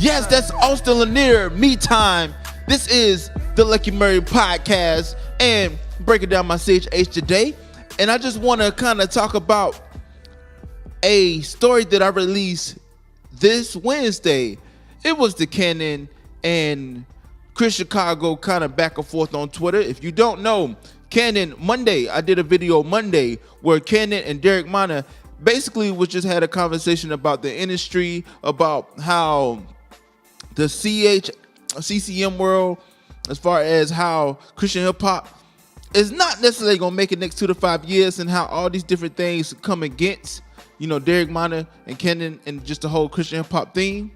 Yes, that's Austin Lanier, me time. This is the Lucky Murray podcast and breaking down my CHH today. And I just want to kind of talk about a story that I released this Wednesday. It was the Canon and Chris Chicago kind of back and forth on Twitter. If you don't know, Canon Monday, I did a video Monday where Canon and Derek Mana basically was just had a conversation about the industry, about how the CCM world, as far as how Christian hip hop is not necessarily gonna make it next 2 to 5 years, and how all these different things come against, Derek Mana and Canon and just the whole Christian hip hop theme,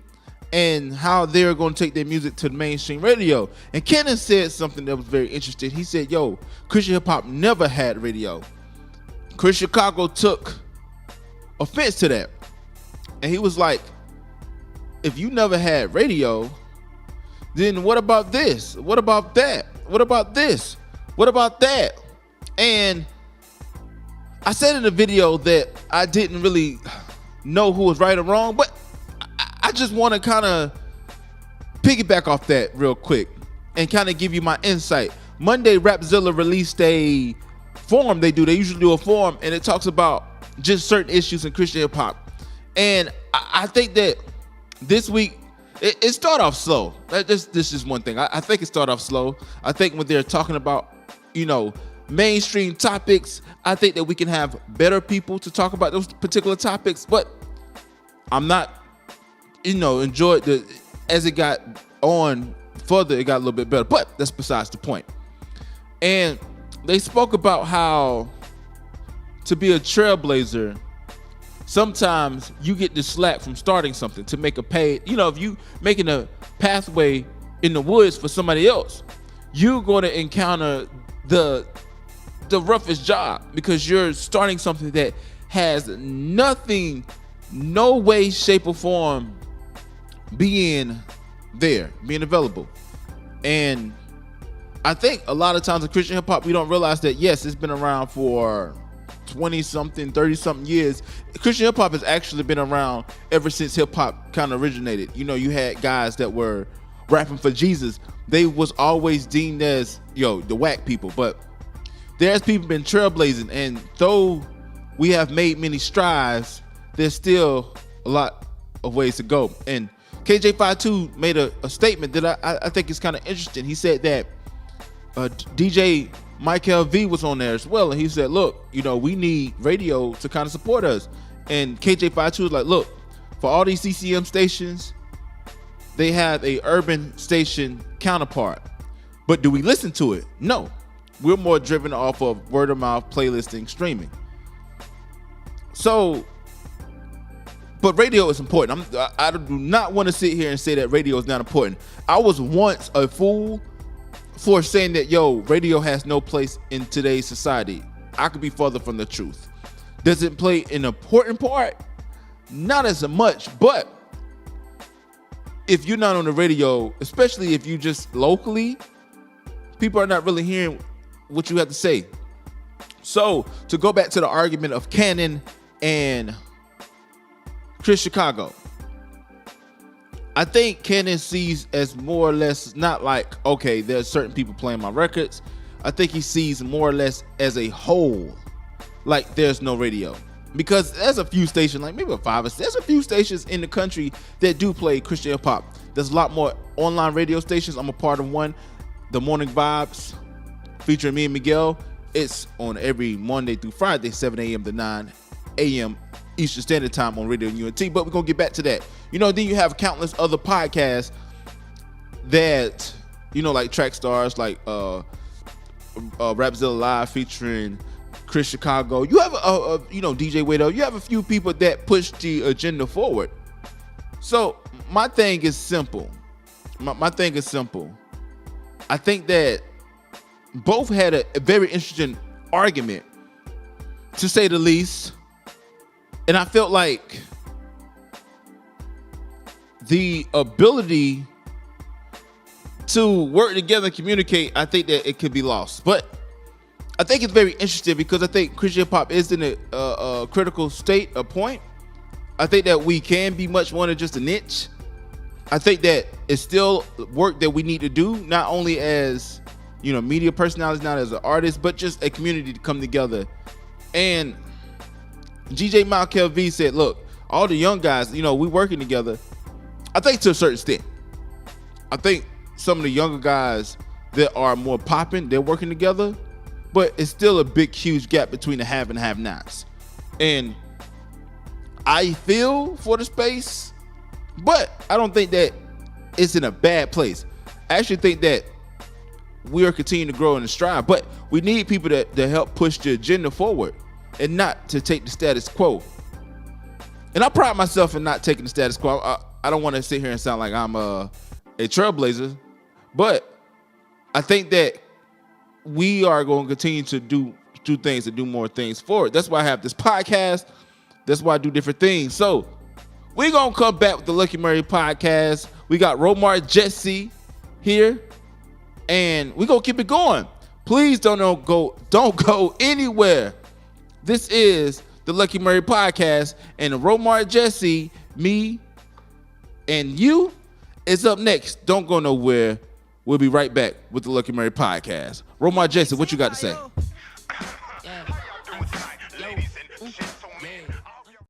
and how they're gonna take their music to the mainstream radio. And Canon said something that was very interesting. He said, "Yo, Christian hip hop never had radio." Chris Chicago took offense to that, and he was like, if you never had radio, then what about this? What about that? What about this? What about that? And I said in the video that I didn't really know who was right or wrong, but I just want to kind of piggyback off that real quick and kind of give you my insight. Monday, Rapzilla released a forum. They usually do a forum, and it talks about just certain issues in Christian hip hop. And I think that this week it started off slow. This is one thing. I think it started off slow. I think when they're talking about, mainstream topics, I think that we can have better people to talk about those particular topics. But I'm not, enjoyed as it got on further, it got a little bit better. But that's besides the point. And they spoke about how to be a trailblazer, sometimes you get the slack from starting something to make a pay. If you making a pathway in the woods for somebody else, you're going to encounter the roughest job, because you're starting something that has nothing, no way, shape, or form being available. And I think a lot of times in Christian hip hop, we don't realize that, yes, it's been around for 20-something, 30-something years. Christian hip hop has actually been around ever since hip hop kind of originated. You had guys that were rapping for Jesus. They was always deemed as, the whack people. But there's people been trailblazing, and though we have made many strides, there's still a lot of ways to go. And KJ52 made a statement that I think is kind of interesting. He said that DJ Michael V was on there as well, and he said, look, we need radio to kind of support us. And KJ52 was like, look, for all these CCM stations, they have a urban station counterpart, but do we listen to it? No, we're more driven off of word of mouth, playlisting, streaming. So, but radio is important. I do not want to sit here and say that radio is not important. I was once a fool for saying that, radio has no place in today's society. I could be further from the truth. Does it play an important part? Not as much, but if you're not on the radio, especially if you just locally, people are not really hearing what you have to say. So to go back to the argument of Canon and Chris Chicago, I think Canon sees as more or less not like, okay, there's certain people playing my records. I think he sees more or less as a whole, like there's no radio. Because there's a few stations, like maybe 5 or 6, there's a few stations in the country that do play Christian hip hop. There's a lot more online radio stations. I'm a part of one, The Morning Vibes, featuring me and Miguel. It's on every Monday through Friday, 7 a.m. to 9 a.m. Eastern Standard Time on Radio UNT. But we're going to get back to that. Then you have countless other podcasts that, like Track Stars, like Rapzilla Live featuring Chris Chicago. You have DJ Widow. You have a few people that push the agenda forward. So my thing is simple. My thing is simple. I think that both had a very interesting argument, to say the least. And I felt like the ability to work together and communicate, I think that it could be lost. But I think it's very interesting because I think Christian hip hop is in a critical state, a point. I think that we can be much more than just a niche. I think that it's still work that we need to do, not only as, media personalities, not as an artist, but just a community to come together. And GJ Malkel V said, look, all the young guys, we working together. I think to a certain extent. I think some of the younger guys that are more popping, they're working together, but it's still a big, huge gap between the have and have-nots. And I feel for the space, but I don't think that it's in a bad place. I actually think that we are continuing to grow and strive, but we need people to help push the agenda forward and not to take the status quo. And I pride myself in not taking the status quo. I don't want to sit here and sound like I'm a trailblazer, but I think that we are going to continue to do things and do more things forward. That's why I have this podcast. That's why I do different things. So we're going to come back with the Lucky Murray podcast. We got Romar Jesse here, and we're going to keep it going. Please don't go anywhere. This is the Lucky Murray podcast, and Romar Jesse, me, and you is up next. Don't go nowhere. We'll be right back with the Lucky Murray podcast. Romar Jesse, what you got to say?